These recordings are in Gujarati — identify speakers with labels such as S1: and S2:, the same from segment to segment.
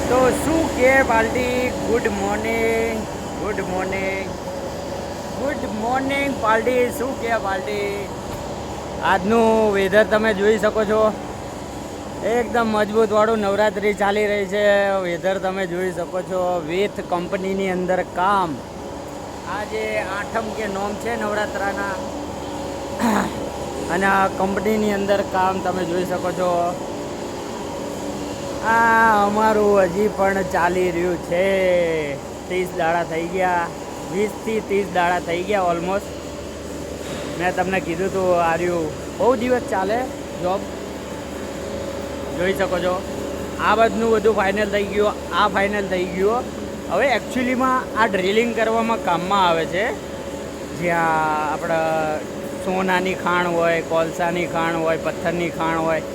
S1: તો શું કે party, good morning, good morning, good morning party. શું કે પાર્ટી, આજનું વેધર તમે જોઈ શકો છો, એકદમ મજબૂત વાળું. નવરાત્રિ ચાલી રહી છે, વેધર તમે જોઈ શકો છો. વિથ કંપનીની અંદર કામ. આજે આઠમ કે નોમ છે નવરાત્રાના, અને આ કંપનીની અંદર કામ તમે જોઈ શકો છો. આ અમારું હજી પણ ચાલી રહ્યું છે. 30 દાડા થઈ ગયા, 20થી 30 દાડા થઈ ગયા ઓલમોસ્ટ. મેં તમને કીધું હતું આ રહ્યું બહુ દિવસ ચાલે જોબ. જોઈ શકો છો આ બધું ફાઇનલ થઈ ગયું. આ ફાઇનલ થઈ ગયું. હવે એકચ્યુઅલીમાં આ ડ્રિલિંગ કરવામાં કામમાં આવે છે. જ્યાં આપણે સોનાની ખાણ હોય, કોલસાની ખાણ હોય, પથ્થરની ખાણ હોય,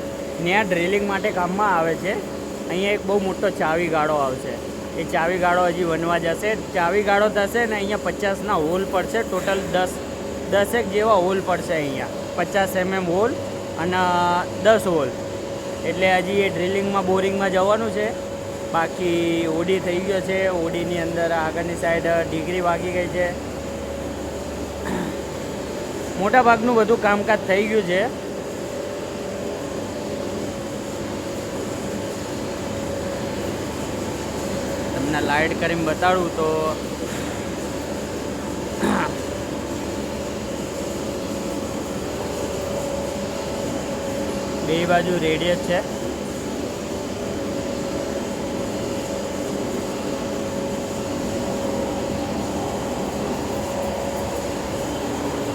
S1: ત્યાં ડ્રિલિંગ માટે કામમાં આવે છે. અહીંયા એક બહુ મોટો ચાવી ગાળો આવશે. એ ચાવી ગાળો હજી બનવા જશે. ચાવી ગાળો થશે ને અહીંયા 50ના હોલ પડશે. ટોટલ 10 જેવા હોલ પડશે અહીંયા. 50 mm હોલ અને 10 હોલ. એટલે હજી એ ડ્રિલિંગમાં બોરિંગમાં જવાનું છે. બાકી ઓડી થઈ ગયો છે. ઓડીની અંદર આગળની સાઈડ ડિગ્રી વાગી ગઈ છે. મોટા ભાગનું બધું કામકાજ થઈ ગયું છે. તમને લાઇટ કરીને બતાડું તો બે બાજુ રેડિયસ છે.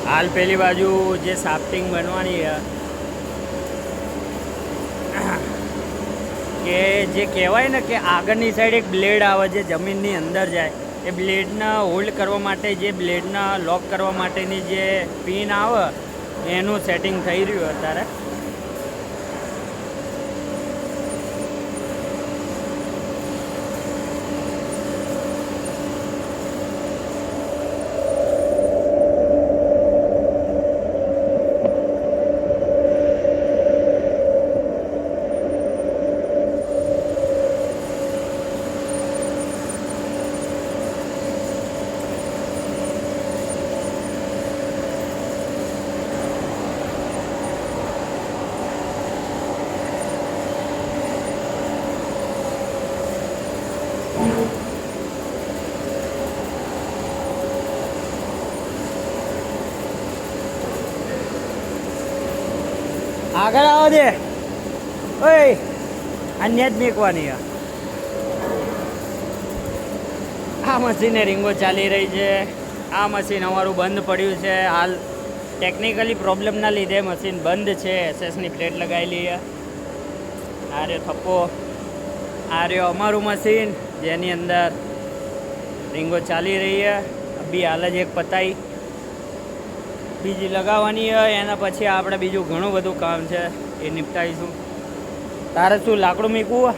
S1: હાલ પેલી બાજુ જે સાફ્ટિંગ બનવાની છે, કે જે કહેવાય ને કે આગળની સાઈડ એક બ્લેડ આવે છે જમીનની અંદર જાય. એ બ્લેડને હોલ્ડ કરવા માટે, જે બ્લેડને લોક કરવા માટેની જે પિન આવે એનું સેટિંગ થઈ રહ્યું અત્યારે. આગળ આવો દે. ઓય અન્ય જ મેકવાની. આ મશીને રીંગો ચાલી રહી છે. આ મશીન અમારું બંધ પડ્યું છે હાલ. ટેકનિકલી પ્રોબ્લેમના લીધે મશીન બંધ છે. એસએસની પ્લેટ લગાવેલી છે. આ રહ્યો થપ્પો. આ રહ્યો અમારું મશીન જેની અંદર રીંગો ચાલી રહી છે. બી હાલ જ એક પતાઈ, બીજી લગાવવાની હોય. એના પછી આપણે બીજું ઘણું બધું કામ છે એ નિપટાવીશું. તારે શું લાકડું મૂકવું?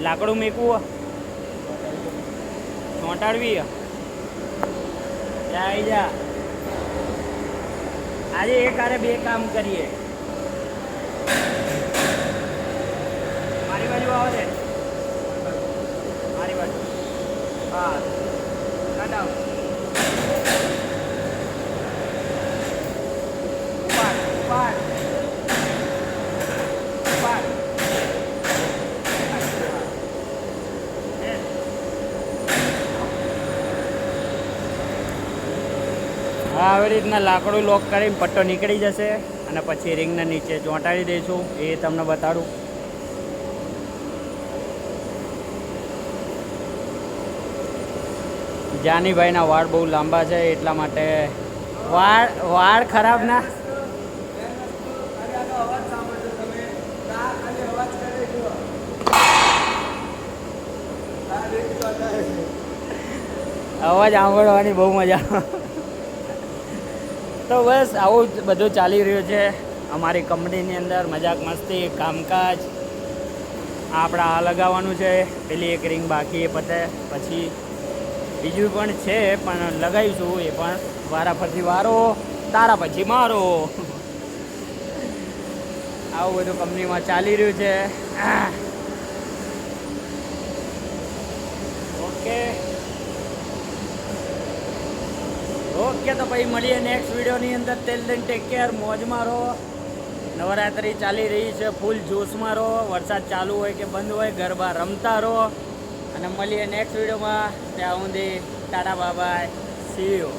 S1: લાકડું મૂકવું ચોંટાડવી આવી જા. આજે એક હારે બે કામ કરીએ. મારી બાજુ આવો છે. મારી બાજુ હા કાઢાવ. આવી રીતના લાકડું લોક કરીને પટ્ટો નીકળી જશે અને પછી રિંગને નીચે ચોંટાડી દઈશું. એ તમને બતાડું. જાનીભાઈના વાળ બહુ લાંબા છે એટલા માટે વાળ ખરાબ ના. અવાજ સાંભળવાની બહુ મજા. તો બસ આવું જ બધું ચાલી રહ્યું છે અમારી કંપનીની અંદર. મજાક મસ્તી કામકાજ. આપણે આ લગાવવાનું છે. પેલી એક રિંગ બાકી એ પતે પછી બીજું પણ છે, પણ લગાવીશું. એ પણ વારા પછી વારો, તારા પછી મારો. આવું બધું કંપનીમાં ચાલી રહ્યું છે. ઓકે તો પછી મળીએ નેક્સ્ટ વિડીયોની અંદર. તેલ દેન ટેક કેર, મોજમાં રહો. નવરાત્રિ ચાલી રહી છે, ફૂલ જોશમાં રહો. વરસાદ ચાલુ હોય કે બંધ હોય, ગરબા રમતા રહો. અને મળીએ નેક્સ્ટ વિડીયોમાં. ત્યાં સુધી Tata bye bye, C you.